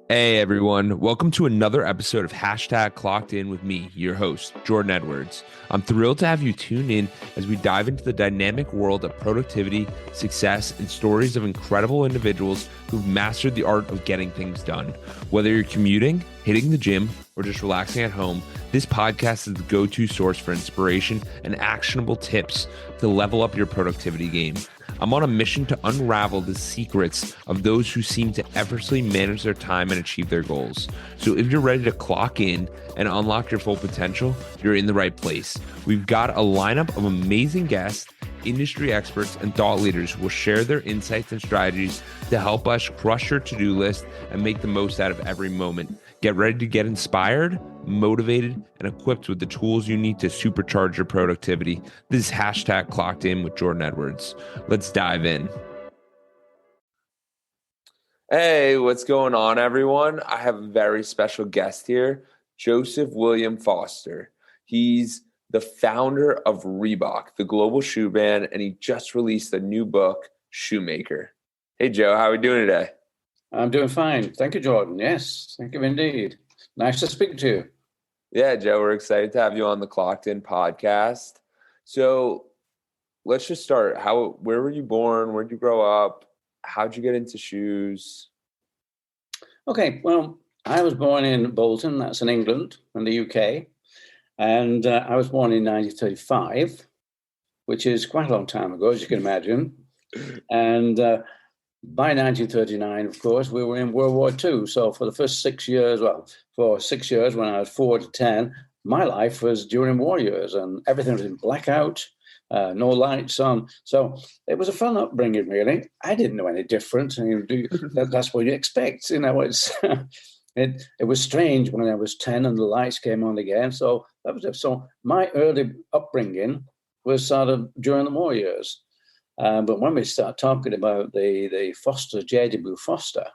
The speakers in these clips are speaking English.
Hey everyone, welcome to another episode of Clockedin with me, your host, Jordan Edwards. I'm thrilled to have you tune in as we dive into the dynamic world of productivity, success, and stories of incredible individuals who've mastered the art of getting things done. Whether you're commuting, hitting the gym, or just relaxing at home, this podcast is the go-to source for inspiration and actionable tips to level up your productivity game. I'm on a mission to unravel the secrets of those who seem to effortlessly manage their time and achieve their goals. So if you're ready to clock in and unlock your full potential, you're in the right place. We've got a lineup of amazing guests, industry experts, and thought leaders who will share their insights and strategies to help us crush your to-do list and make the most out of every moment. Get ready to get inspired, motivated, and equipped with the tools you need to supercharge your productivity. This is Clockedin with Jordan Edwards. Let's dive in. Hey, what's going on, everyone? I have a very special guest here, Joseph William Foster. He's the founder of Reebok, the global shoe brand, and he just released a new book, Shoemaker. Hey, Joe, how are we doing today? I'm doing fine. Thank you, Jordan. Yes, thank you indeed. Nice to speak to you. Yeah, Joe, we're excited to have you on the Clockedin podcast. So let's just start. Where were you born? Where'd you grow up? How'd you get into shoes? Okay, well, I was born in Bolton, that's in England, in the UK. And I was born in 1935, which is quite a long time ago, as you can imagine. And by 1939, of course, we were in World War II. So for 6 years when I was 4 to 10, my life was during war years and everything was in blackout, no lights on. So it was a fun upbringing, really. I didn't know any different. That's what you expect. It was strange when I was 10 and the lights came on again. So that was it. So my early upbringing was sort of during the war years. But when we start talking about the Foster, J.W. Foster,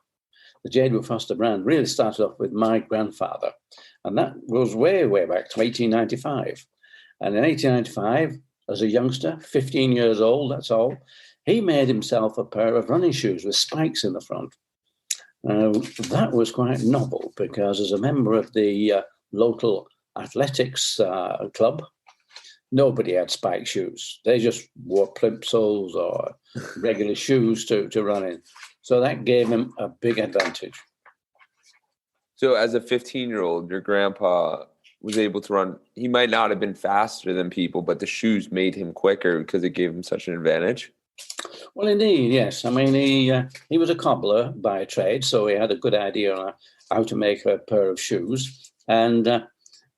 the J.W. Foster brand really started off with my grandfather. And that goes way, way back to 1895. And in 1895, as a youngster, 15 years old, that's all, he made himself a pair of running shoes with spikes in the front. That was quite novel because as a member of the local athletics club, nobody had spike shoes. They just wore plimsolls or regular shoes to run in. So that gave him a big advantage. So as a 15-year-old, your grandpa was able to run. He might not have been faster than people, but the shoes made him quicker because it gave him such an advantage. Well, indeed, yes. I mean, he was a cobbler by trade, so he had a good idea on how to make a pair of shoes. And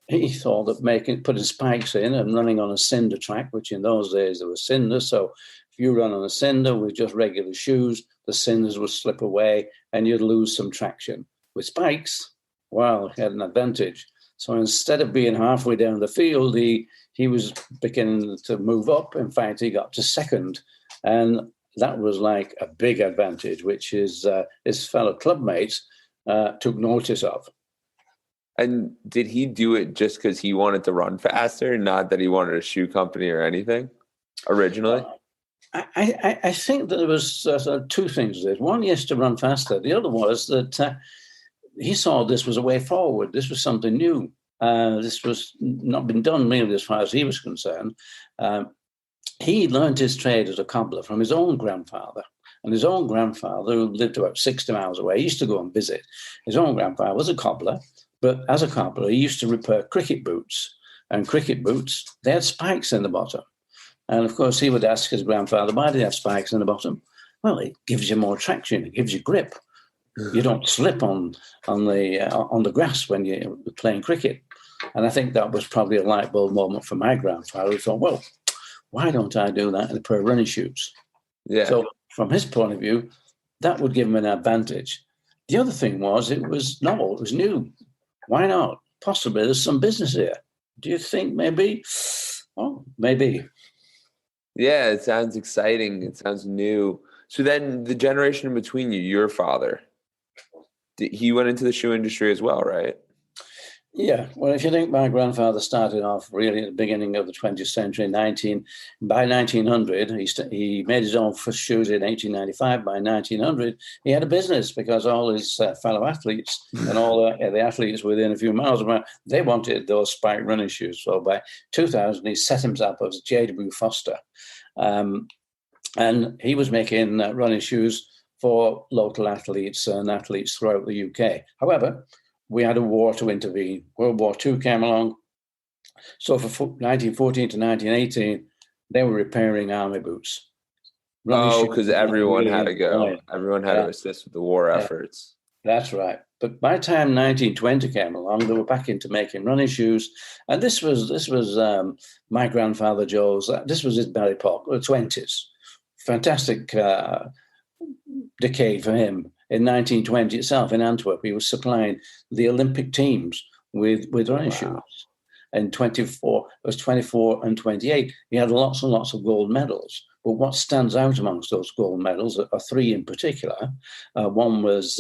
he thought that putting spikes in and running on a cinder track, which in those days there was cinders. So if you run on a cinder with just regular shoes, the cinders would slip away and you'd lose some traction. With spikes, well, he had an advantage. So instead of being halfway down the field, he was beginning to move up. In fact, he got to second. And that was like a big advantage, which his fellow clubmates took notice of. And did he do it just because he wanted to run faster, not that he wanted a shoe company or anything originally? I think that there was two things there. One, yes, to run faster. The other was that he saw this was a way forward. This was something new. This was not been done really as far as he was concerned. He learned his trade as a cobbler from his own grandfather. And his own grandfather, who lived about 60 miles away, he used to go and visit. His own grandfather was a cobbler. But as a cobbler, he used to repair cricket boots. And cricket boots, they had spikes in the bottom. And of course, he would ask his grandfather, why do they have spikes in the bottom? Well, it gives you more traction. It gives you grip. You don't slip on the grass when you're playing cricket. And I think that was probably a light bulb moment for my grandfather. He thought, well, why don't I do that in a pair of running shoes? Yeah. So from his point of view, that would give him an advantage. The other thing was it was novel. It was new. Why not? Possibly there's some business here. Do you think maybe? Oh, maybe. Yeah, it sounds exciting. It sounds new. So then the generation in between you, your father, he went into the shoe industry as well, right? Yeah, well, if you think my grandfather started off really at the beginning of the 20th century, by 1900, he made his own first shoes in 1895. By 1900, he had a business because all his fellow athletes and all the athletes within a few miles of him, they wanted those spike running shoes. So by 2000, he set himself up as J.W. Foster. And he was making running shoes for local athletes and athletes throughout the UK. However, we had a war to intervene. World War II came along. So from 1914 to 1918, they were repairing army boots. Running Oh, shoes because were not everyone really had to go. employed. Everyone had to Yeah, assist with the war yeah, efforts. that's right. But by the time 1920 came along, they were back into making running shoes. And this was my grandfather Joe's. This was his Barry Park, the 20s. Fantastic decade for him. In 1920 itself, in Antwerp, he was supplying the Olympic teams with running shoes. Wow. And 24, it was 24 and 28. He had lots and lots of gold medals. But what stands out amongst those gold medals are three in particular. One was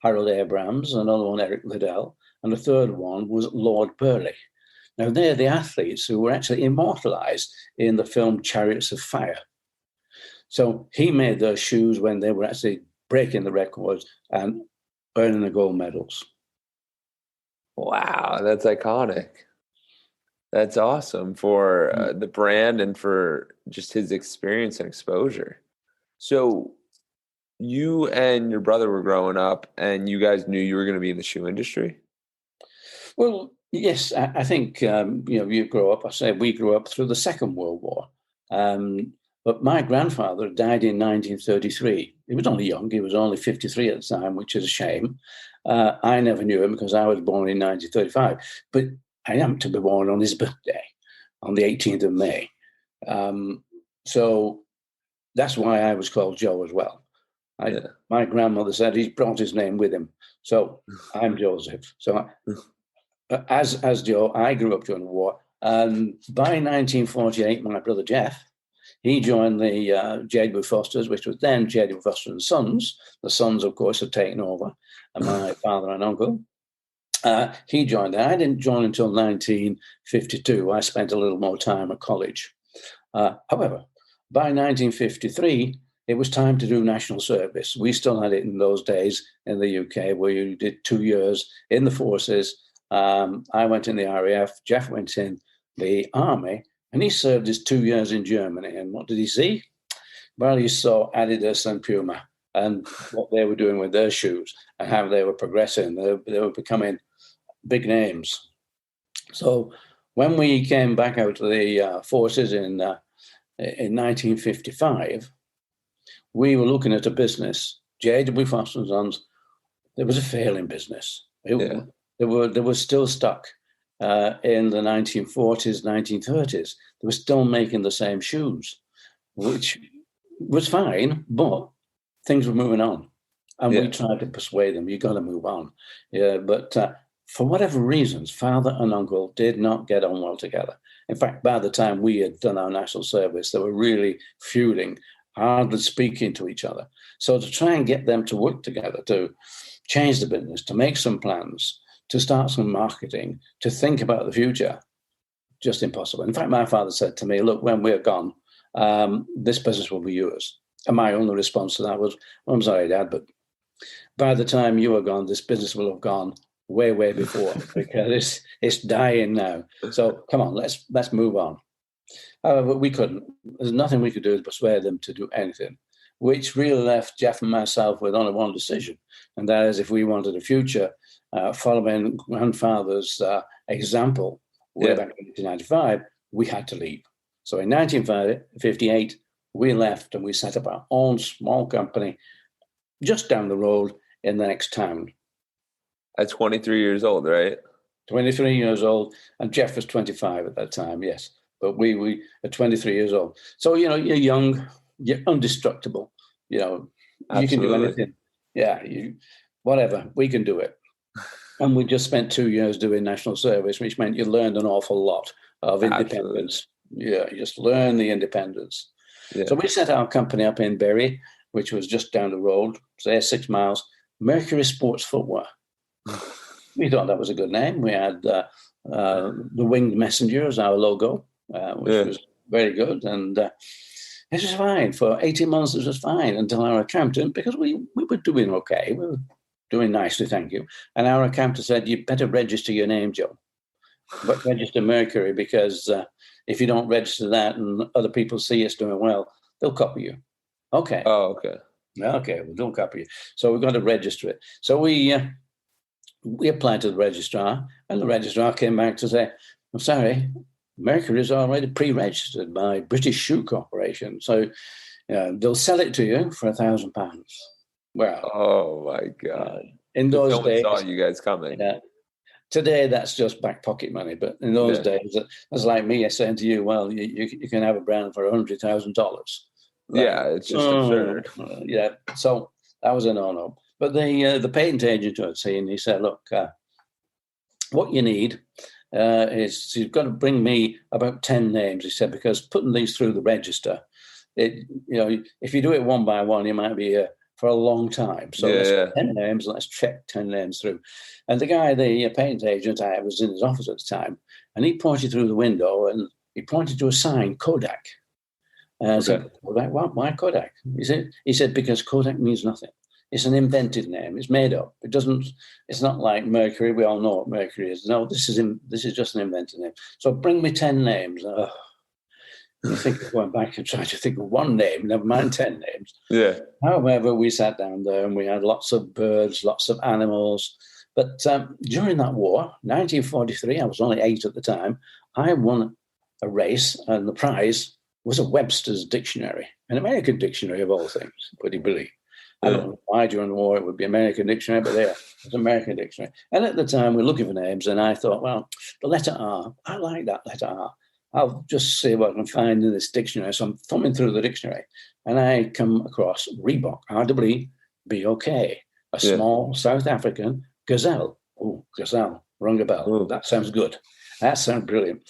Harold Abrahams, another one Eric Liddell, and the third one was Lord Burleigh. Now, they're the athletes who were actually immortalized in the film Chariots of Fire. So he made those shoes when they were actually breaking the records and earning the gold medals. Wow, that's iconic. That's awesome for the brand and for just his experience and exposure. So you and your brother were growing up and you guys knew you were going to be in the shoe industry? Well, yes, I think, you grow up, I say we grew up through the Second World War. But my grandfather died in 1933. He was only young. He was only 53 at the time, which is a shame. I never knew him because I was born in 1935. But I am to be born on his birthday, on the 18th of May. So that's why I was called Joe as well. My grandmother said he's brought his name with him. So I'm Joseph. So as Joe, I grew up during the war. And by 1948, my brother Jeff, he joined the J.W. Fosters, which was then J.W. Foster and Sons. The Sons, of course, had taken over, and my father and uncle. He joined there. I didn't join until 1952. I spent a little more time at college. However, by 1953, it was time to do national service. We still had it in those days in the UK, where you did 2 years in the forces. I went in the RAF. Jeff went in the army. And he served his 2 years in Germany. And what did he see? Well, he saw Adidas and Puma and what they were doing with their shoes and how they were progressing. They were becoming big names. So when we came back out of the forces in 1955, we were looking at a business, J.W. Foster and Sons. It was a failing business. They were still stuck in the 1940s, 1930s. They were still making the same shoes, which was fine, but things were moving on. And we tried to persuade them, you got to move on. Yeah, but for whatever reasons, father and uncle did not get on well together. In fact, by the time we had done our national service, they were really feuding, hardly speaking to each other. So to try and get them to work together, to change the business, to make some plans, to start some marketing, to think about the future, just impossible. In fact, my father said to me, look, when we're gone, this business will be yours. And my only response to that was, well, I'm sorry, Dad, but by the time you are gone, this business will have gone way, way before because it's dying now. So come on, let's move on. However, we couldn't. There's nothing we could do to persuade them to do anything, which really left Jeff and myself with only one decision, and that is if we wanted a future following grandfather's example way back in 1995, we had to leave. So in 1958, we left and we set up our own small company just down the road in the next town. At 23 years old, right? 23 years old, and Jeff was 25 at that time, yes. But we are 23 years old. So, you're young, you're indestructible, you can do anything. Yeah, whatever, we can do it. And we just spent 2 years doing national service, which meant you learned an awful lot of independence. Yeah, you just learn the independence. Yeah. So we set our company up in Bury, which was just down the road, say 6 miles, Mercury Sports Footwear. we thought that was a good name. We had the winged messenger as our logo, which was very good. And it was fine. For 18 months, it was fine until our accountant, because we were doing okay. We were doing nicely, thank you. And our accountant said, you better register your name, Joe. But register Mercury, because if you don't register that and other people see it's doing well, they'll copy you. Okay. Oh, okay. Okay, well, don't copy you. So we've got to register it. So we applied to the registrar, and the registrar came back to say, I'm sorry, Mercury is already pre-registered by British Shoe Corporation. So they'll sell it to you for £1,000. Well, oh my God. In those no one days, saw you guys coming. Today, that's just back pocket money. But in those days, that's like me saying to you, well, you can have a brand for $100,000. Yeah, it's just absurd. So that was a no-no. But the patent agent had seen, he said, look, what you need is you've got to bring me about 10 names, he said, because putting these through the register, if you do it one by one, you might be for a long time. So let's get 10 names, let's check 10 names through. And the guy, the patent agent, I was in his office at the time, and he pointed through the window and he pointed to a sign, Kodak. And I said, Kodak, what? Why Kodak? He said, because Kodak means nothing. It's an invented name. It's made up. It's not like Mercury. We all know what Mercury is. No, this is just an invented name. So bring me 10 names. You think of going back and trying to think of one name, never mind 10 names. Yeah. However, we sat down there and we had lots of birds, lots of animals. But during that war, 1943, I was only 8 at the time, I won a race, and the prize was a Webster's dictionary, an American dictionary of all things, would you believe? I don't know why during the war it would be American dictionary, but there, it's American dictionary. And at the time, we were looking for names, and I thought, well, the letter R, I like that letter R. I'll just see what I can find in this dictionary. So I'm thumbing through the dictionary, and I come across Reebok, R-E-B-O-K, a small South African gazelle. Oh, gazelle, rung a bell. Ooh. That sounds good. That sounds brilliant.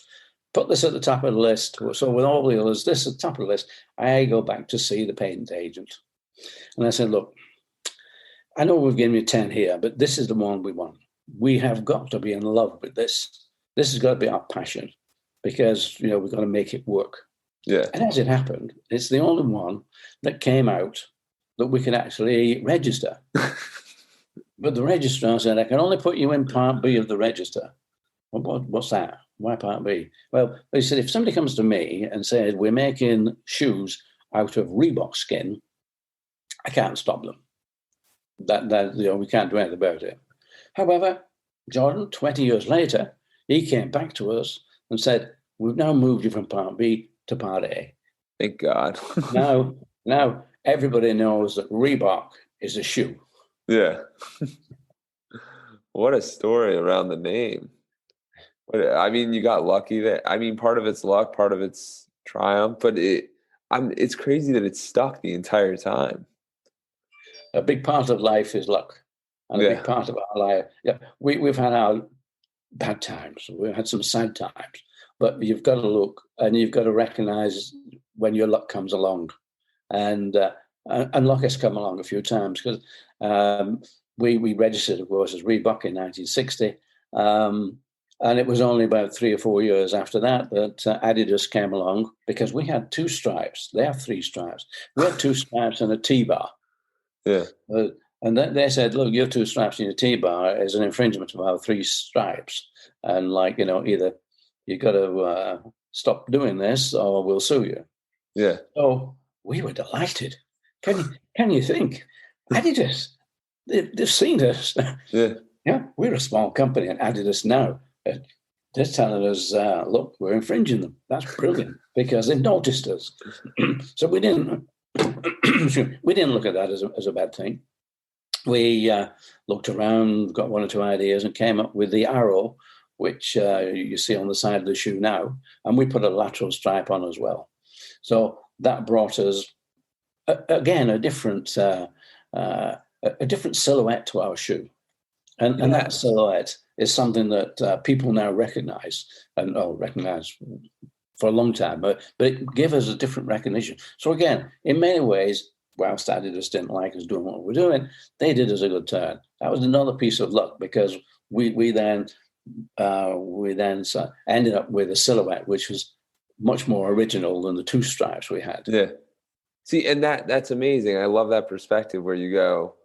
Put this at the top of the list. So with all the others, this at the top of the list. I go back to see the patent agent. And I said, look, I know we've given you 10 here, but this is the one we want. We have got to be in love with this. This has got to be our passion, because, we've got to make it work. Yeah. And as it happened, it's the only one that came out that we could actually register. But the registrar said, I can only put you in Part B of the register. What's that? Why Part B? Well, he said, if somebody comes to me and says, we're making shoes out of Reebok skin, I can't stop them. We can't do anything about it. However, Jordan, 20 years later, he came back to us and said, we've now moved you from Part B to Part A. Thank God. Now everybody knows that Reebok is a shoe. Yeah. What a story around the name. You got lucky there. Part of it's luck, part of it's triumph, but it's crazy that it's stuck the entire time. A big part of life is luck. And a big part of our life, we've had our bad times. We've had some sad times. But you've got to look and you've got to recognize when your luck comes along. And luck has come along a few times, because we registered, of course, as Reebok in 1960. And it was only about 3 or 4 years after that Adidas came along, because we had 2 stripes. They have 3 stripes. We had 2 stripes and a T-bar. Yeah. And they said, look, your 2 stripes and your T-bar is an infringement of our 3 stripes. And either you got to stop doing this or we'll sue you. Yeah. So we were delighted. Can you think? Adidas, they've seen us. Yeah. Yeah, we're a small company, and Adidas now, they're telling us, look, we're infringing them. That's brilliant, because they've noticed us. So we didn't look at that as a bad thing. We looked around, got 1 or 2 ideas, and came up with the arrow, which you see on the side of the shoe now, and we put a lateral stripe on as well. So that brought us, again, a different silhouette to our shoe. And that silhouette is something that people now recognize for a long time, but it gave us a different recognition. So again, in many ways, whilst Adidas didn't like us doing what we're doing, they did us a good turn. That was another piece of luck, because we then ended up with a silhouette which was much more original than the two stripes we had. Yeah. See, and that's amazing. I love that perspective where you go,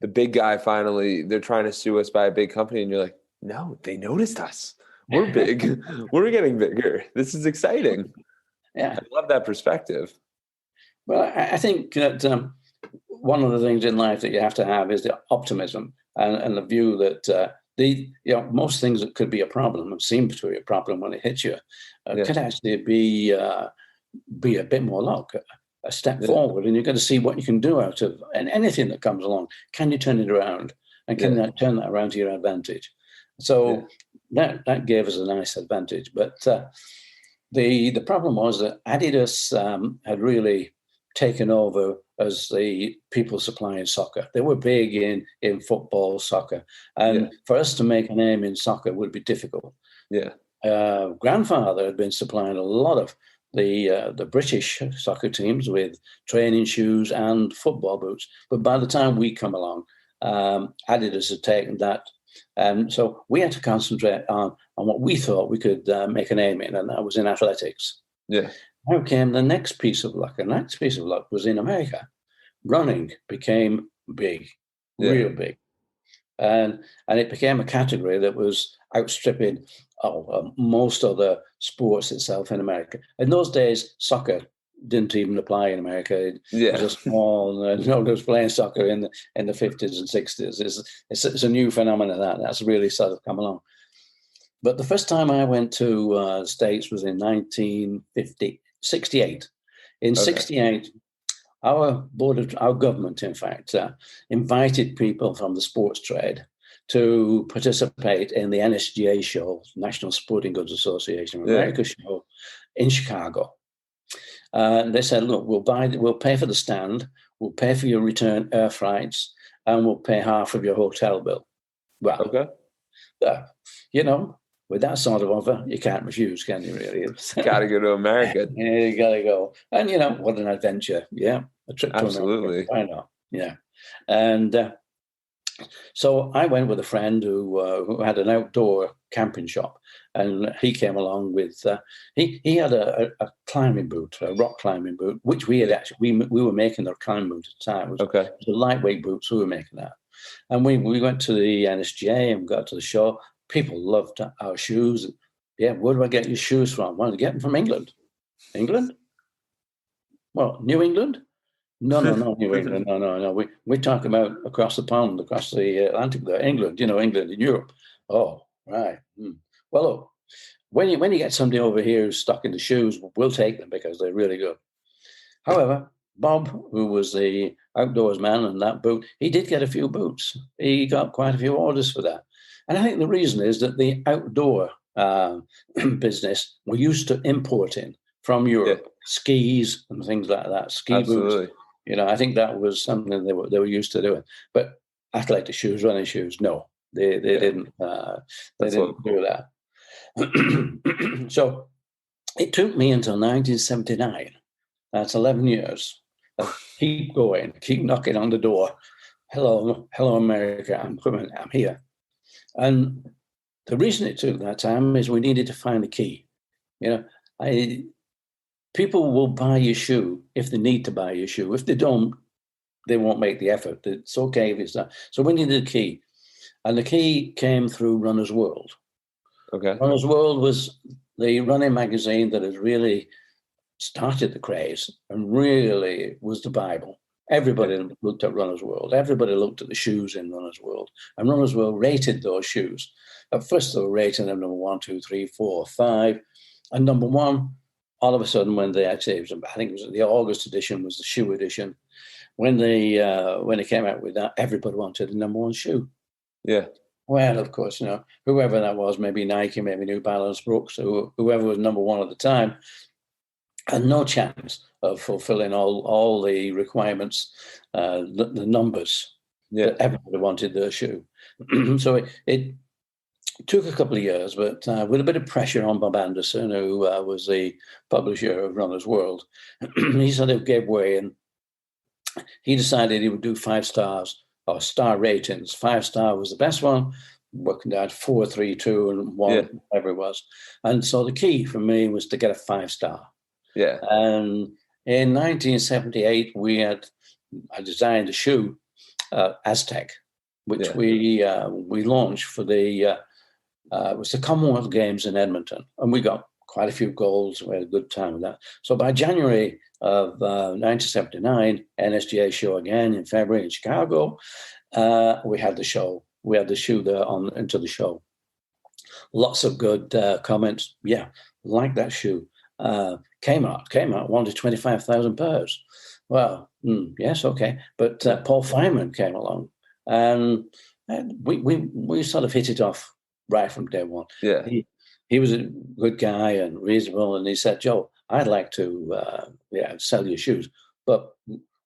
the big guy finally, they're trying to sue us by a big company, and you're like, no, they noticed us. We're big. We're getting bigger. This is exciting. Yeah. I love that perspective. Well, I think that one of the things in life that you have to have is the optimism and the view that most things that could be a problem and seem to be a problem when it hits you could actually be a bit more luck, a step forward, and you're going to see what you can do out of anything that comes along. Can you turn it around, and can you turn that around to your advantage? So that gave us a nice advantage. But the problem was that Adidas had really taken over as the people supplying soccer. They were big in football, soccer, and for us to make a name in soccer would be difficult. Yeah. Grandfather had been supplying a lot of the British soccer teams with training shoes and football boots, but by the time we come along, Adidas had taken that, and so we had to concentrate on what we thought we could make a name in, and that was in athletics. Yeah. Now came the next piece of luck, and the next piece of luck was in America. Running became big, real big, and it became a category that was outstripping most other sports itself in America. In those days, soccer didn't even apply in America. It was a small, nobody was playing soccer in the 50s and 60s. It's a new phenomenon that's really sort of come along. But the first time I went to the States was in 1968. In 68, our government, in fact, invited people from the sports trade to participate in the NSGA show, National Sporting Goods Association of America show in Chicago. And they said, look, we'll pay for the stand, we'll pay for your return air flights, and we'll pay half of your hotel bill. Well, with that sort of offer, you can't refuse, can you, really? Got to go to America. Yeah, you got to go. And, what an adventure. Yeah, a trip to America. Why not? Yeah. And so I went with a friend who had an outdoor camping shop, and he came along with, he had a climbing boot, a rock climbing boot, which we had actually, we were making our climbing boot at the time. It was a lightweight boot, so we were making that. And we went to the NSGA and got to the show. People loved our shoes. Yeah, where do I get your shoes from? Well, I get them from England. England? Well, New England? No, New England. No. We talk about across the pond, across the Atlantic there, England, England and Europe. Oh, right. Well, look, when you get somebody over here who's stuck in the shoes, we'll take them because they're really good. However, Bob, who was the outdoors man in that boot, he did get a few boots. He got quite a few orders for that. And I think the reason is that the outdoor business were used to importing from Europe skis and things like that, ski boots. I think that was something they were used to doing. But athletic shoes, running shoes, no, they didn't. They didn't do that. So it took me until 1979. That's 11 years. Keep going, keep knocking on the door. Hello, America. I'm coming. I'm here. And the reason it took that time is we needed to find the key. People will buy your shoe if they need to buy your shoe. If they don't, they won't make the effort. It's okay if it's that. So we needed a key. And the key came through Runner's World. Okay. Runner's World was the running magazine that had really started the craze and really was the Bible. Everybody looked at Runner's World. Everybody looked at the shoes in Runner's World. And Runner's World rated those shoes. At first, they were rating them number 1, 2, 3, 4, 5. And number 1, all of a sudden, when they actually, I think it was the August edition, was the shoe edition. When they came out with that, everybody wanted the number 1 shoe. Yeah. Well, of course, whoever that was, maybe Nike, maybe New Balance, Brooks, whoever was number 1 at the time, had no chance of fulfilling all the requirements, the numbers that everybody wanted their shoe. So it took a couple of years, but with a bit of pressure on Bob Anderson, who was the publisher of Runner's World, he sort of gave way, and he decided he would do 5 stars or star ratings. 5-star was the best one, working out 4, 3, 2, and 1, whatever it was. And so the key for me was to get a 5-star. Yeah. And in 1978, I designed a shoe, Aztec, which we launched for it was the Commonwealth Games in Edmonton, and we got quite a few golds. We had a good time with that. So by January of 1979, NSGA show again in February in Chicago, we had the show. We had the shoe there into the show. Lots of good comments. Yeah, like that shoe. Kmart wanted 25,000 pairs. Well, yes, okay. But Paul Fireman came along, and we sort of hit it off right from day one. Yeah. He was a good guy and reasonable, and he said, Joe, I'd like to sell your shoes, but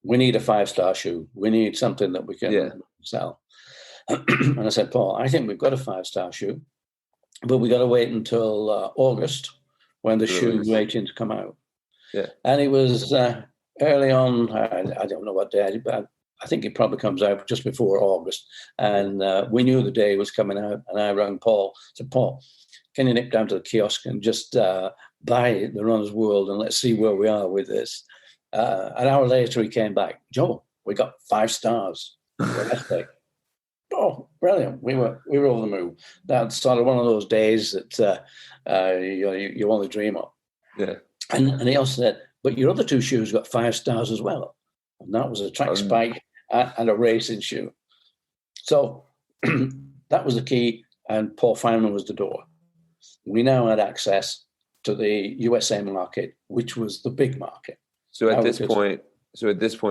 we need a 5-star shoe. We need something that we can sell. And I said, Paul, I think we've got a 5-star shoe, but we got to wait until August when the shoe waiting to come out. Yeah. And it was early on, I don't know what day, but I think it probably comes out just before August. And we knew the day was coming out. And I rang Paul, said, Paul, can you nip down to the kiosk and just buy the Runner's World and let's see where we are with this? An hour later, he came back. Joe, we got 5 stars. Oh, brilliant. We were over the moon. That's sort of one of those days that you only dream of. Yeah. And he also said, but your other 2 shoes got 5 stars as well. And that was a track spike and a racing shoe. So that was the key, and Paul Fireman was the door. We now had access to the USA market, which was the big market. So at this point,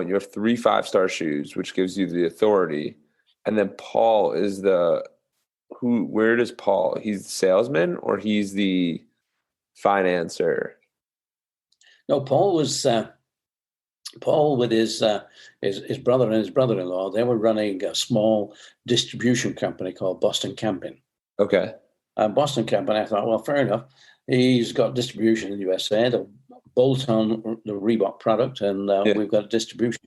you have 3 5-star shoes, which gives you the authority. And then Paul is where does Paul, he's the salesman or he's the financer? No, Paul was, Paul with his brother and his brother-in-law, they were running a small distribution company called Boston Camping. Okay. And Boston Camping, I thought, well, fair enough. He's got distribution in the USA, the Bolton, the Reebok product, and we've got distribution.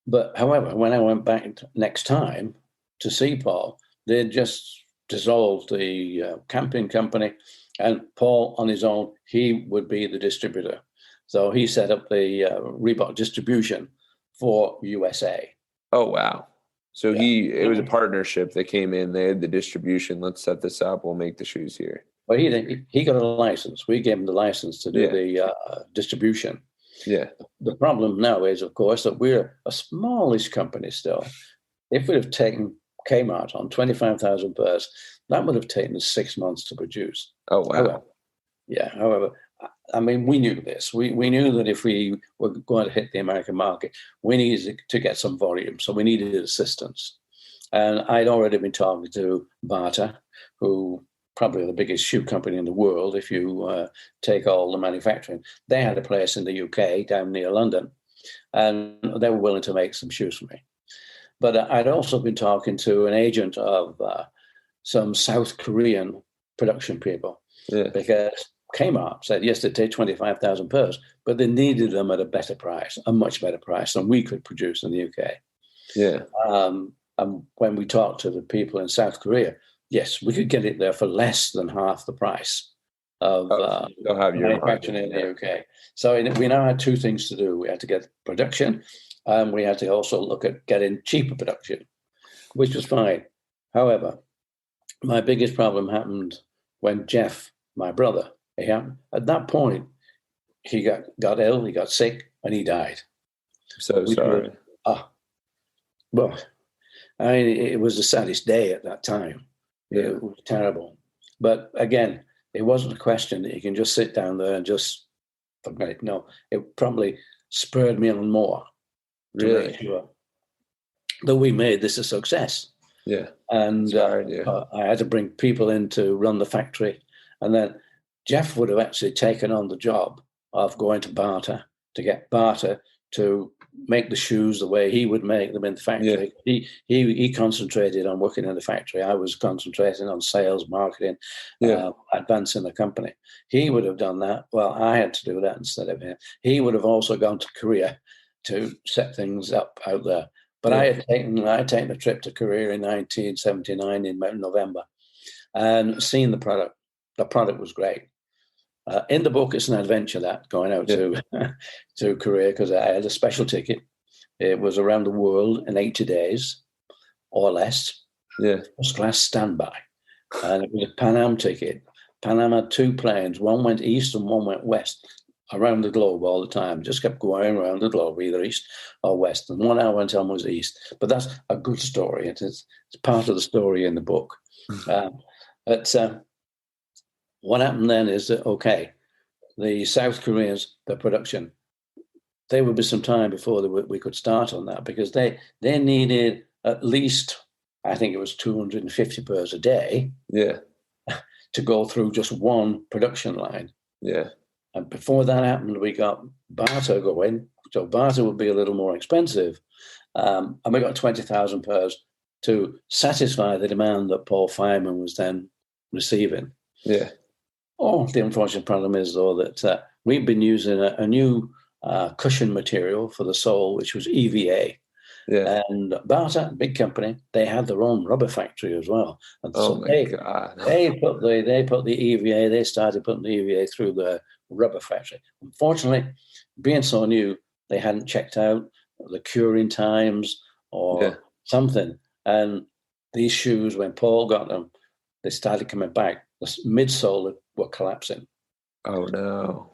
But however, when I went back next time to see Paul, they just dissolved the camping company, and Paul on his own, he would be the distributor. So he set up the Reebok distribution for USA. Oh, wow. So it was a partnership that came in. They had the distribution. Let's set this up. We'll make the shoes here. Well, he got a license. We gave him the license to do the distribution. Yeah. The problem now is, of course, that we're a smallish company still. If we'd have taken Kmart on 25,000 pairs, that would have taken us 6 months to produce. Oh, wow. However, I mean, we knew this. We knew that if we were going to hit the American market, we needed to get some volume. So we needed assistance. And I'd already been talking to Barter, who probably the biggest shoe company in the world, if you take all the manufacturing. They had a place in the UK down near London, and they were willing to make some shoes for me. But I'd also been talking to an agent of some South Korean production people, because Kmart said, yes, they'd take 25,000 pairs, but they needed them at a better price, a much better price than we could produce in the UK. Yeah. And when we talked to the people in South Korea, yes, we could get it there for less than half the price of manufacturing in the UK. So we now had 2 things to do. We had to get production, and we had to also look at getting cheaper production, which was fine. However, my biggest problem happened when Jeff, my brother, at that point, he got ill, he got sick, and he died. So sorry. Well, I mean, it was the saddest day at that time. Yeah. It was terrible. But again, it wasn't a question that you can just sit down there and just forget it. No, it probably spurred me on more to make sure that we made this a success. Yeah. And I had to bring people in to run the factory. And then Jeff would have actually taken on the job of going to Barter to get Barter to make the shoes the way he would make them in the factory. Yeah. He concentrated on working in the factory. I was concentrating on sales, marketing, advancing the company. He would have done that. Well, I had to do that instead of him. He would have also gone to Korea to set things up out there. But I had taken a trip to Korea in 1979 in November and seen the product. The product was great. In the book, it's an adventure that going out to Korea because I had a special ticket. It was around the world in 80 days or less. Yeah. First class standby. And it was a Pan Am ticket. Pan Am had two planes. One went east and one went west around the globe all the time. Just kept going around the globe, either east or west. And 1 hour went on was east. But that's a good story. It's part of the story in the book. But what happened then is that, okay, the South Koreans, the production, there would be some time before we could start on that because they needed at least, I think it was 250 pairs a day. Yeah. To go through just one production line. Yeah. And before that happened, we got barter going. So barter would be a little more expensive. And we got 20,000 pairs to satisfy the demand that Paul Fireman was then receiving. Yeah. Oh, the unfortunate problem is, though, that we've been using a new cushion material for the sole, which was EVA. Yeah. And Barter, big company, they had their own rubber factory as well. And Oh so my God. they put the EVA, they started putting the EVA through the rubber factory. Unfortunately, being so new, they hadn't checked out the curing times or something. And these shoes, when Paul got them, they started coming back. The midsole were collapsing. Oh no.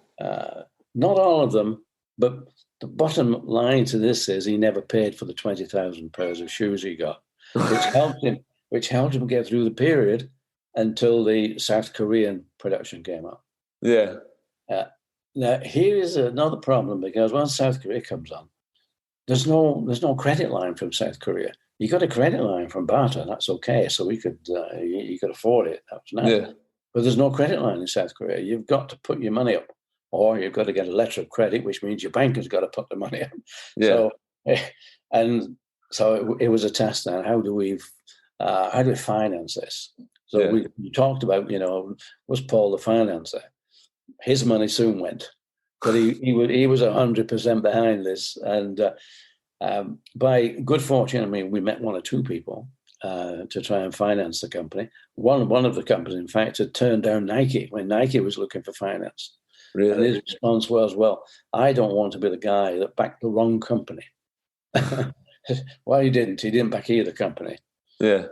Not all of them, but the bottom line to this is he never paid for the 20,000 pairs of shoes he got, which helped him get through the period until the South Korean production came up. Yeah. Now here is another problem because once South Korea comes on, there's no credit line from South Korea. You got a credit line from Barter, that's okay. So we could you could afford it. That was nice. Yeah. But there's no credit line in South Korea. You've got to put your money up. Or you've got to get a letter of credit, which means your bank has got to put the money up. Yeah. So it was a test now. How do we finance this? So we talked about, was Paul the financer? His money soon went, but he was 100% behind this. And by good fortune, we met one or two people to try and finance the company. One of the companies, in fact, had turned down Nike when Nike was looking for finance. Really? And his response was, well, I don't want to be the guy that backed the wrong company. Well, he didn't back either company. Yeah.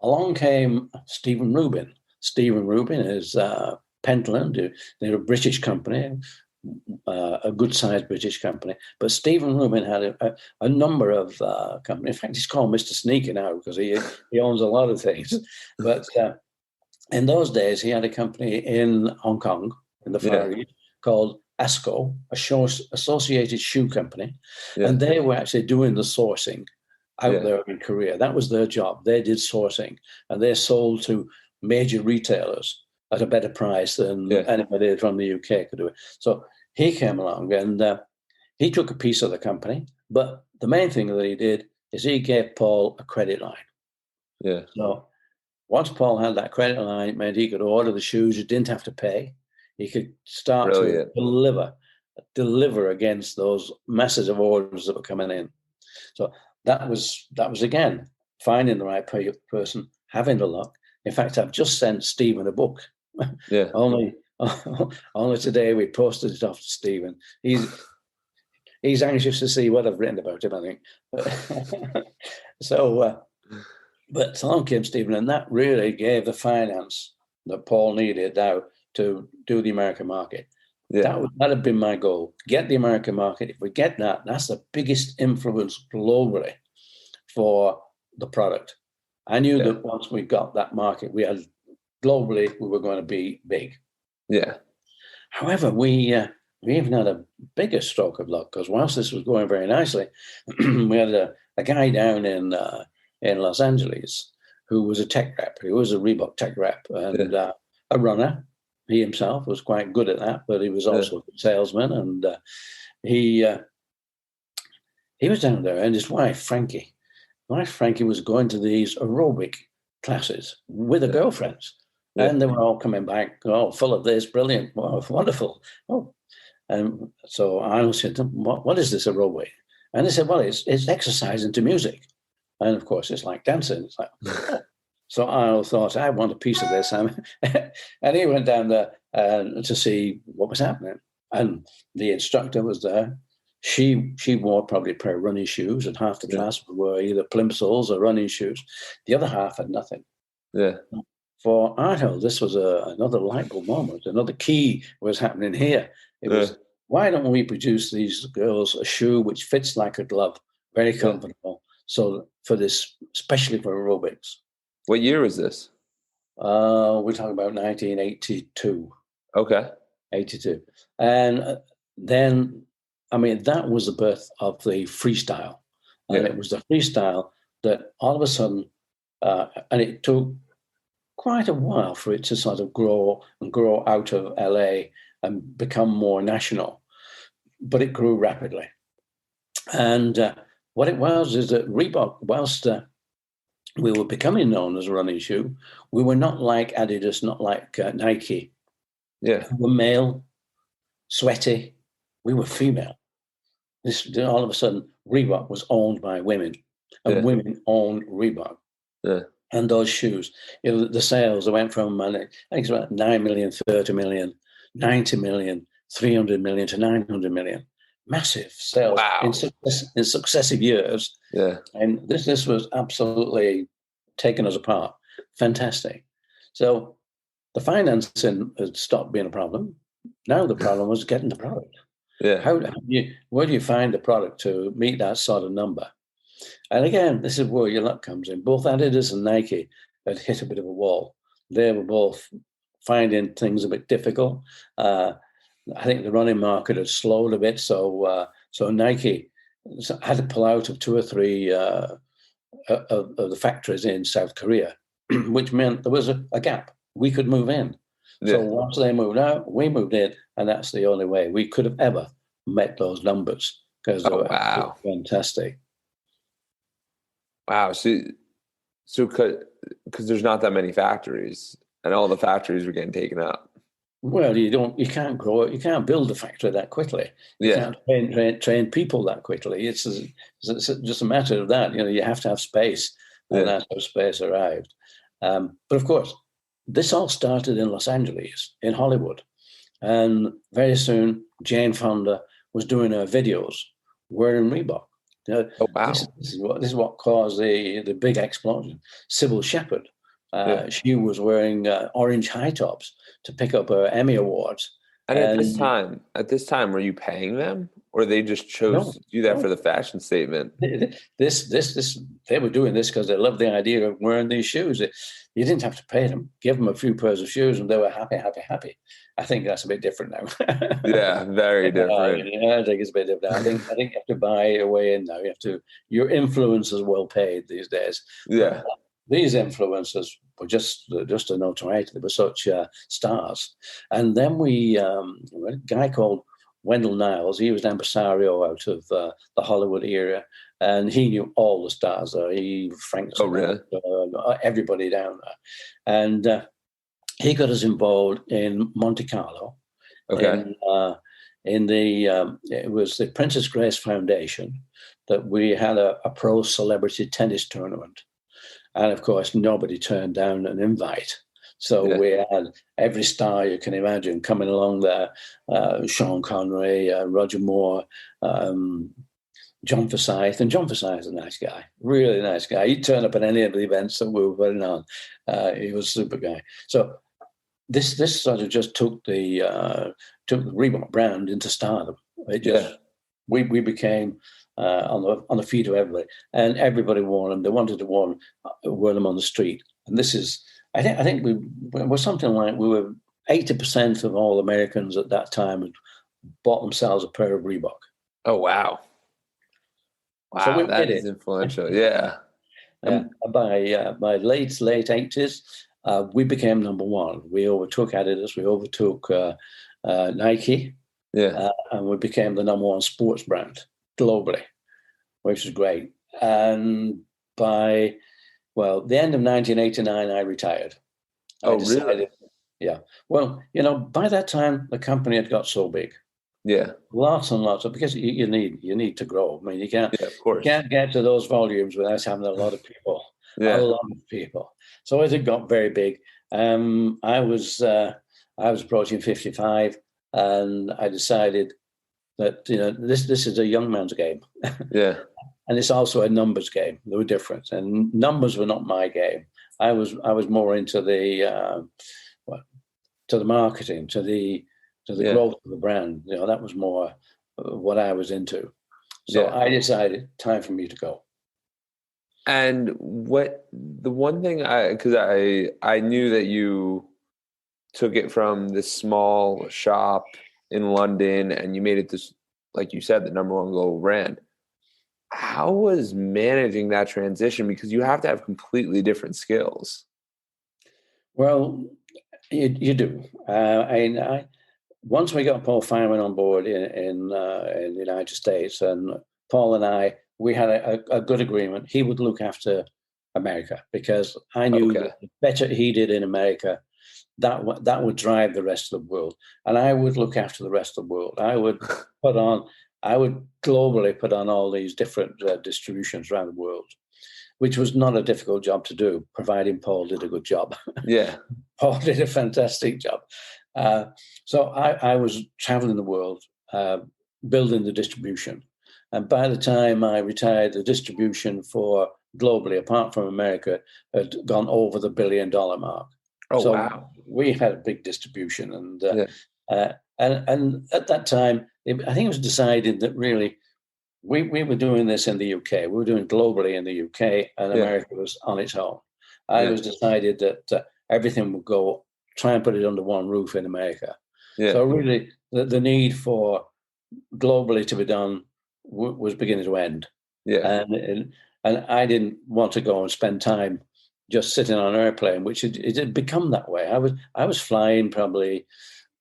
Along came Stephen Rubin. Stephen Rubin is Pentland. They're a British company, a good-sized British company. But Stephen Rubin had a number of companies. In fact, he's called Mr. Sneaker now because he owns a lot of things. But in those days, he had a company in Hong Kong, in the Far East, called ASCO, Associated Shoe Company. Yeah. And they were actually doing the sourcing out there in Korea. That was their job. They did sourcing, and they sold to major retailers at a better price than anybody from the UK could do it. So he came along and he took a piece of the company. But the main thing that he did is he gave Paul a credit line. Yeah. So once Paul had that credit line, it meant he could order the shoes. He didn't have to pay. He could start to deliver against those masses of orders that were coming in. So that was again finding the right person, having the luck. In fact, I've just sent Stephen a book. Yeah. only today we posted it off to Stephen. He's anxious to see what I've written about him, I think. But along came Stephen, and that really gave the finance that Paul needed now to do the American market. Yeah. That had been my goal. Get the American market. If we get that, that's the biggest influence globally for the product. I knew that once we got that market, we were going to be big. Yeah. However, we even had a bigger stroke of luck because whilst this was going very nicely, we had a guy down in Los Angeles who was a tech rep. He was a Reebok tech rep and a runner. He himself was quite good at that, but he was also a salesman. And he was down there, and his wife, Frankie, was going to these aerobic classes with her girlfriends. Yeah. And they were all coming back, full of this, brilliant, wow, wonderful. Oh, and so I said to them, what is this aerobic? And they said, well, it's exercise into music. And of course, it's like dancing. It's like, oh. So I thought, I want a piece of this. And he went down there to see what was happening. And the instructor was there. She wore probably a pair of running shoes, and half the class were either plimsolls or running shoes. The other half had nothing. Yeah. For Arto, this was another light bulb moment. Another key was happening here. It was, why don't we produce these girls a shoe which fits like a glove, very comfortable. So for this, especially for aerobics. What year was this? We're talking about 1982. Okay. 82. And then, I mean, that was the birth of the freestyle. And it was the freestyle that all of a sudden, and it took quite a while for it to sort of grow out of LA and become more national. But it grew rapidly. And what it was is that Reebok, whilst we were becoming known as a running shoe, we were not like Adidas, not like Nike. Yeah. We were male, sweaty. We were female. All of a sudden, Reebok was owned by women, and women owned Reebok. Yeah. And those shoes, the sales, they went from, I think it's about 9 million, 30 million, 90 million, 300 million to 900 million. Massive sales in successive years. Yeah. And this was absolutely taken us apart. Fantastic. So the financing had stopped being a problem. Now the problem was getting the product. Yeah. Where do you find the product to meet that sort of number? And again, this is where your luck comes in. Both Adidas and Nike had hit a bit of a wall. They were both finding things a bit difficult. I think the running market had slowed a bit, so Nike had to pull out of 2 or 3 of the factories in South Korea, which meant there was a gap. We could move in. So once they moved out, we moved in, and that's the only way we could have ever met those numbers, because they were fantastic. Wow. So because there's not that many factories, and all the factories were getting taken up. Well, you can't grow it. You can't build a factory that quickly. You can't train people that quickly. It's just a matter of that. You have to have space, and that's how space arrived. But of course, this all started in Los Angeles, in Hollywood. And very soon, Jane Fonda was doing her videos wearing Reebok. This is what caused the big explosion. Sybil Shepherd, she was wearing orange high tops to pick up her Emmy Awards. And at this time, were you paying them, or they just chose to do that for the fashion statement? They were doing this because they loved the idea of wearing these shoes. You didn't have to pay them. Give them a few pairs of shoes, and they were happy, happy, happy. I think that's a bit different now. Yeah, very different. I think it's a bit different. I think you have to buy your way in now. Your influence is well paid these days. Yeah. These influencers were just a notoriety. They were such stars. And then a guy called Wendell Niles, he was an impresario out of the Hollywood area, and he knew all the stars there. Frank Sinatra, everybody down there. And he got us involved in Monte Carlo. Okay. It was the Princess Grace Foundation that we had a pro celebrity tennis tournament. And of course, nobody turned down an invite. So we had every star you can imagine coming along there. Sean Connery, Roger Moore, John Forsyth. And John Forsyth is a nice guy, really nice guy. He'd turn up at any of the events that we were putting on. He was a super guy. So this sort of just took the Reebok brand into stardom. We became on the feet of everybody, and everybody wore them. They wanted to wear them on the street. And this is, I think we were something like, we were 80% of all Americans at that time had bought themselves a pair of Reebok. Oh wow! Wow, so that is influential. Yeah. And by late 80s, we became number one. We overtook Adidas. We overtook Nike. Yeah. And we became the number one sports brand globally, which is great. And by the end of 1989, I retired. Really? Yeah. Well, by that time, the company had got so big. Yeah. Lots and lots of, because you need to grow. I mean, Yeah, of you course. can't get to those volumes without having a lot of people, a Yeah. lot of people. So as it got very big, I was approaching 55, and I decided that this is a young man's game, Yeah. and it's also a numbers game. They were different, and numbers were not my game. I was more into to the marketing, to the Yeah. growth of the brand. That was more what I was into. So Yeah. I decided time for me to go. And what the one thing because I knew that you took it from this small shop in London and you made it this, like you said, the number one global brand. How was managing that transition? Because you have to have completely different skills. Well, you do. Once we got Paul Fireman on board in the United States, and Paul and I, we had a good agreement. He would look after America, because I knew Okay. that the better he did in America, that would drive the rest of the world, and I would look after the rest of the world. I would globally put on all these different distributions around the world, which was not a difficult job to do, providing Paul did a good job. Yeah. Paul did a fantastic job. Uh, so I was traveling the world, building the distribution. And by the time I retired, the distribution for globally, apart from America, had gone over the $1 billion mark. Oh, So wow. we had a big distribution. Yeah. And at that time, I think it was decided that really we were doing this in the UK. We were doing globally in the UK, and Yeah. America was on its own. And it Yeah. was decided that everything would go, try and put it under one roof in America. Yeah. So really, the need for globally to be done was beginning to end. Yeah. And I didn't want to go and spend time just sitting on an airplane, which it had become that way. I was flying probably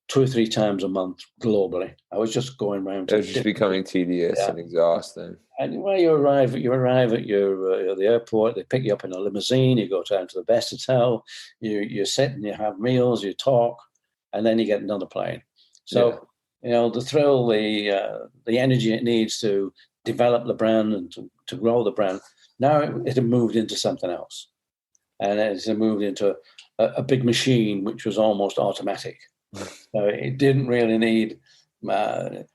2 or 3 times a month globally. I was just going around It to was just different. becoming tedious Yeah. and exhausting. And when you arrive at the airport, they pick you up in a limousine, you go down to the best hotel, you sit and you have meals, you talk, and then you get another plane. Yeah. So, the thrill, the energy it needs to develop the brand and to grow the brand, now it had moved into something else. And it had moved into a big machine, which was almost automatic. So it didn't really need, but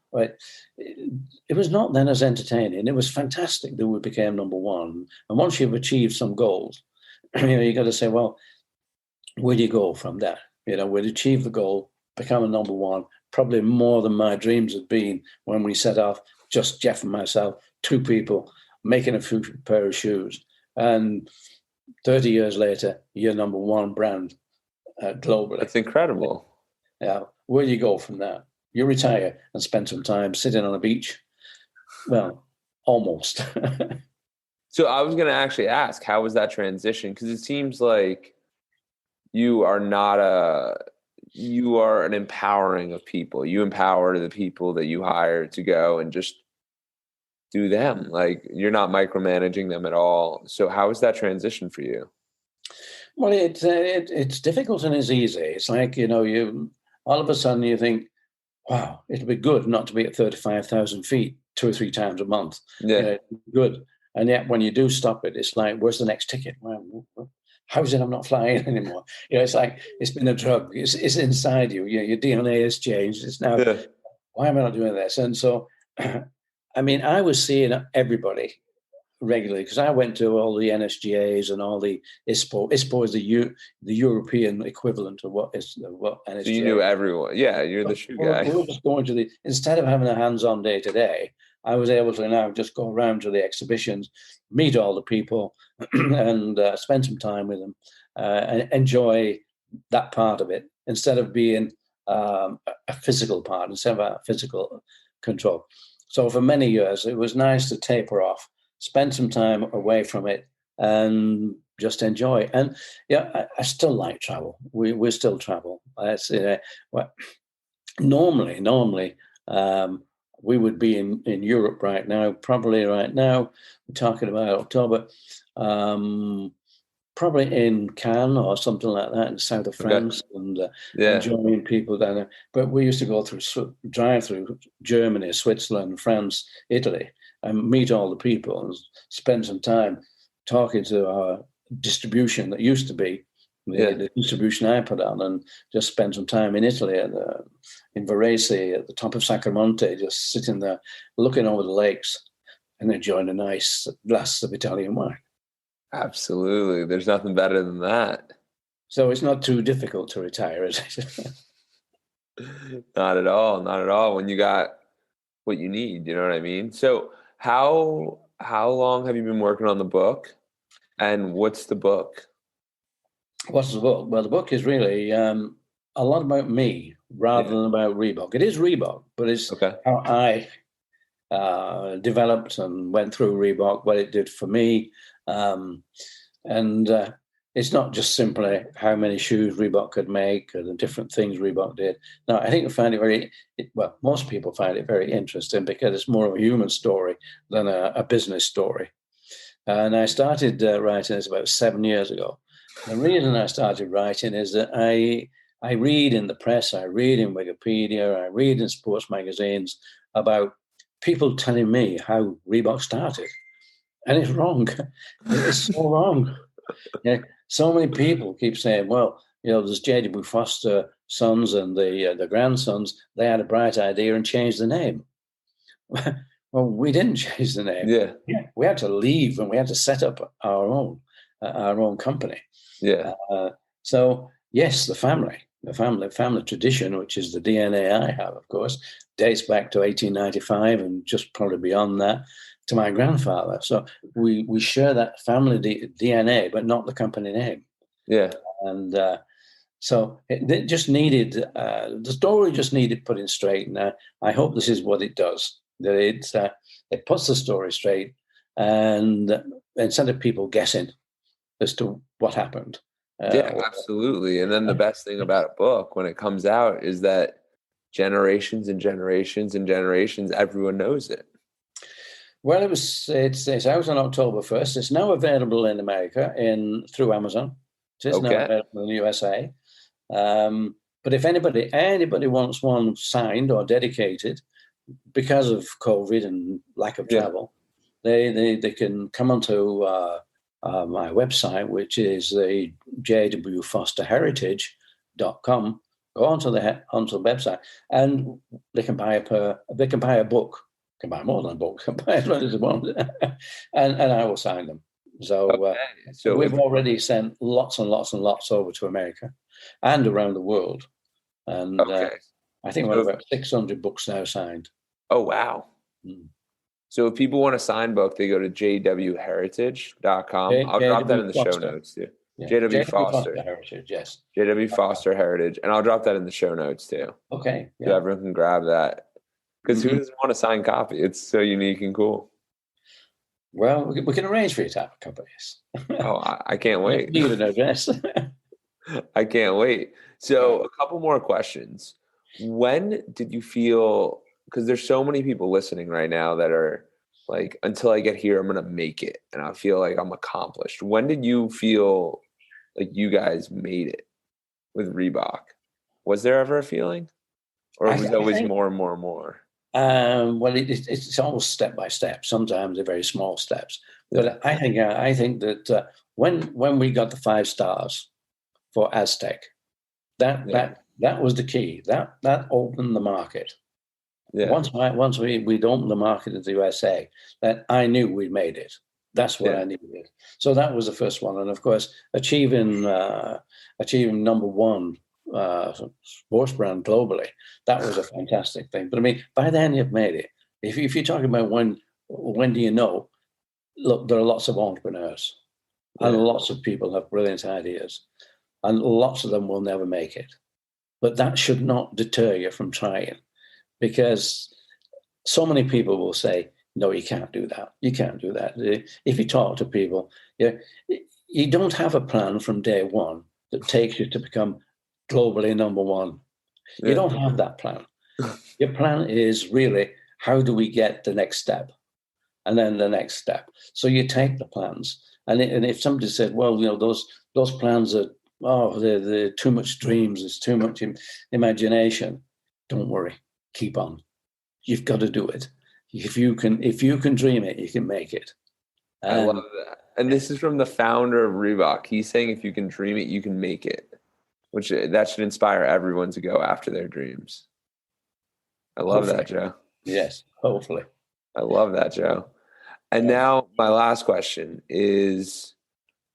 it was not then as entertaining. It was fantastic that we became number one. And once you've achieved some goals, you got to say, well, where do you go from that? We'd achieve the goal, become a number one, probably more than my dreams had been when we set off, just Jeff and myself, 2 people making a few pair of shoes. And 30 years later, you're number one brand globally. That's incredible. Yeah, where do you go from that? You retire and spend some time sitting on a beach. Well, almost. So I was going to actually ask, how was that transition? Because it seems like you are an empowering of people. You empower the people that you hire to go and just do them. Like, you're not micromanaging them at all. So how was that transition for you? Well, it's difficult and it's easy. It's like, you all of a sudden you think, wow, it'll be good not to be at 35,000 feet 2 or 3 times a month. Yeah. Good. And yet when you do stop it, it's like, where's the next ticket? Well, how is it I'm not flying anymore? It's like, it's been a drug. It's inside you. Your DNA has changed. It's now, Yeah. why am I not doing this? And so, I mean, I was seeing everybody regularly, because I went to all the NSGAs and all the ISPO. ISPO is the European equivalent of what NSGA. So you knew everyone. Yeah, you're the shoe guy. We were just going to instead of having a hands-on day to day, I was able to now just go around to the exhibitions, meet all the people, and spend some time with them, and enjoy that part of it instead of being a physical part, instead of a physical control. So for many years, it was nice to taper off, spend some time away from it, and just enjoy. And I still like travel. We still travel. Normally, we would be in Europe right now. Probably right now, we're talking about October. probably in Cannes or something like that in the south of France, and joining people down there. But we used to go drive through Germany, Switzerland, France, Italy, and meet all the people and spend some time talking to our distribution that used to be the distribution I put on, and just spend some time in Italy in Varese at the top of Sacramonte, just sitting there looking over the lakes and enjoying a nice glass of Italian wine. Absolutely. There's nothing better than that. So it's not too difficult to retire, is it? Not at all. Not at all. When you got what you need, you know what I mean? So how long have you been working on the book, and what's the book? What's the book? Well, the book is really a lot about me rather than about Reebok. It is Reebok, but it's how I developed and went through Reebok, what it did for me. And it's not just simply how many shoes Reebok could make or the different things Reebok did. No, I think I find it most people find it very interesting because it's more of a human story than a business story. And I started writing this about 7 years ago. The reason I started writing is that I read in the press, I read in Wikipedia, I read in sports magazines about people telling me how Reebok started. And it's wrong. It's so wrong. So many people keep saying, well, there's J.W. Foster sons and the grandsons, they had a bright idea and changed the name. Well, we didn't change the name. Yeah. We had to leave and we had to set up our own company. Yeah. So yes, the family tradition, which is the DNA I have, of course, dates back to 1895 and just probably beyond that to my grandfather. So we share that family DNA, but not the company name. Yeah. And so it just needed, the story just needed putting straight. And I hope this is what it does, that it puts the story straight, and instead of people guessing as to what happened. Absolutely. And then the best thing about a book when it comes out is that generations and generations and generations, everyone knows it. Well, it's out on October 1st. It's now available in America through Amazon. It is now available in the USA. But if anybody wants one signed or dedicated, because of COVID and lack of travel, they can come onto my website, which is the jwfosterheritage.com. Go onto the website, and they can buy a book. Can buy more than a book. Can buy as much as they want, and I will sign them. So we've already sent lots and lots and lots over to America and around the world, and I think we're about 600 books now signed. Oh wow! So if people want a signed book, they go to jwheritage.com. I'll drop that in the show notes too. Yeah. J.W. Foster Heritage, yes. J.W. Foster Heritage, and I'll drop that in the show notes too. Okay. So everyone can grab that. Because who doesn't want a signed copy? It's so unique and cool. Well, we can arrange for you to have a couple of these. Oh, I can't wait. Need an address. I can't wait. So a couple more questions. When did you feel, because there's so many people listening right now that are like, until I get here, I'm going to make it. And I feel like I'm accomplished. When did you feel like you guys made it with Reebok? Was there ever a feeling? Or was it always more and more and more? Well, it's always step by step. Sometimes they're very small steps. But I think that when we got the 5 stars for Aztec, that was the key. That opened the market. Yeah. Once we'd opened the market in the USA, that I knew we'd made it. That's what I needed. So that was the first one, and of course, achieving number 1 sports brand globally, that was a fantastic thing. But I mean, by then you've made it. If you're talking about when do you know? Look, there are lots of entrepreneurs, and lots of people have brilliant ideas, and lots of them will never make it. But that should not deter you from trying, because so many people will say, "No, you can't do that. You can't do that." If you talk to people, you don't have a plan from day one that takes you to become globally number 1. You don't have that plan. Your plan is really, how do we get the next step? And then the next step. So you take the plans And if somebody said, well, those plans are, they're too much dreams, there's too much imagination, don't worry, keep on. You've got to do it. If you can dream it, you can make it. I love that. And this is from the founder of Reebok. He's saying if you can dream it, you can make it, which that should inspire everyone to go after their dreams. I love that, Joe. Yes, hopefully. I love that, Joe. And now my last question is,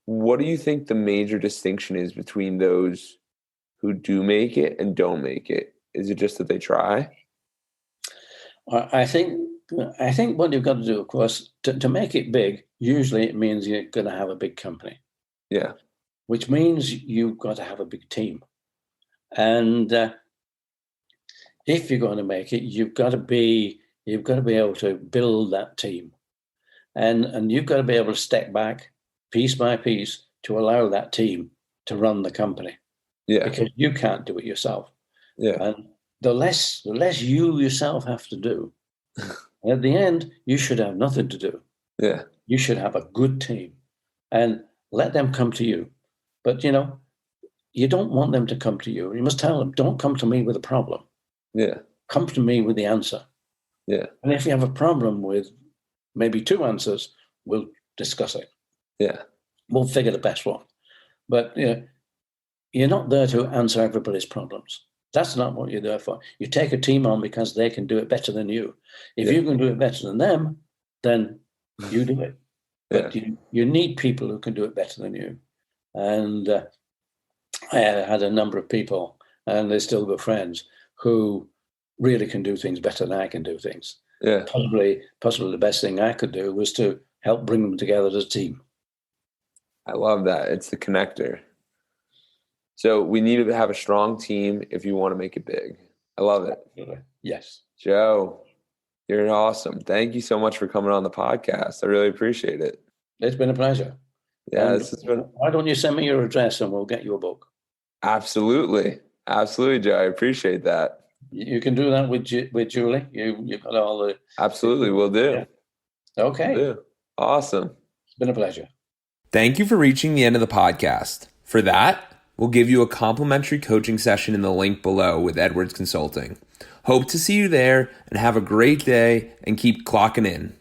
what do you think the major distinction is between those who do make it and don't make it? Is it just that they try? I think what you've got to do, of course, to make it big, usually it means you're going to have a big company. Yeah. Which means you've got to have a big team. And if you're going to make it, you've got to be able to build that team. And you've got to be able to step back piece by piece to allow that team to run the company. Yeah. Because you can't do it yourself. Yeah. And the less you yourself have to do, at the end, you should have nothing to do. Yeah. You should have a good team and let them come to you. But, you don't want them to come to you. You must tell them, don't come to me with a problem. Yeah. Come to me with the answer. Yeah. And if you have a problem with maybe 2 answers, we'll discuss it. Yeah. We'll figure the best one. But you're not there to answer everybody's problems. That's not what you're there for. You take a team on because they can do it better than you. If you can do it better than them, then you do it. But you need people who can do it better than you. And I had a number of people, and they're still good friends, who really can do things better than I can do things. Yeah. Possibly the best thing I could do was to help bring them together as a team. I love that. It's the connector. So we need to have a strong team if you want to make it big. I love it. Yes. Joe, you're awesome. Thank you so much for coming on the podcast. I really appreciate it. It's been a pleasure. Yeah, why don't you send me your address and we'll get you a book? Absolutely. Absolutely, Joe. I appreciate that. You can do that with Julie. You've got all the... Absolutely, we'll do. Yeah. Okay. We'll do. Awesome. It's been a pleasure. Thank you for reaching the end of the podcast. For that, we'll give you a complimentary coaching session in the link below with Edwards Consulting. Hope to see you there and have a great day and keep clocking in.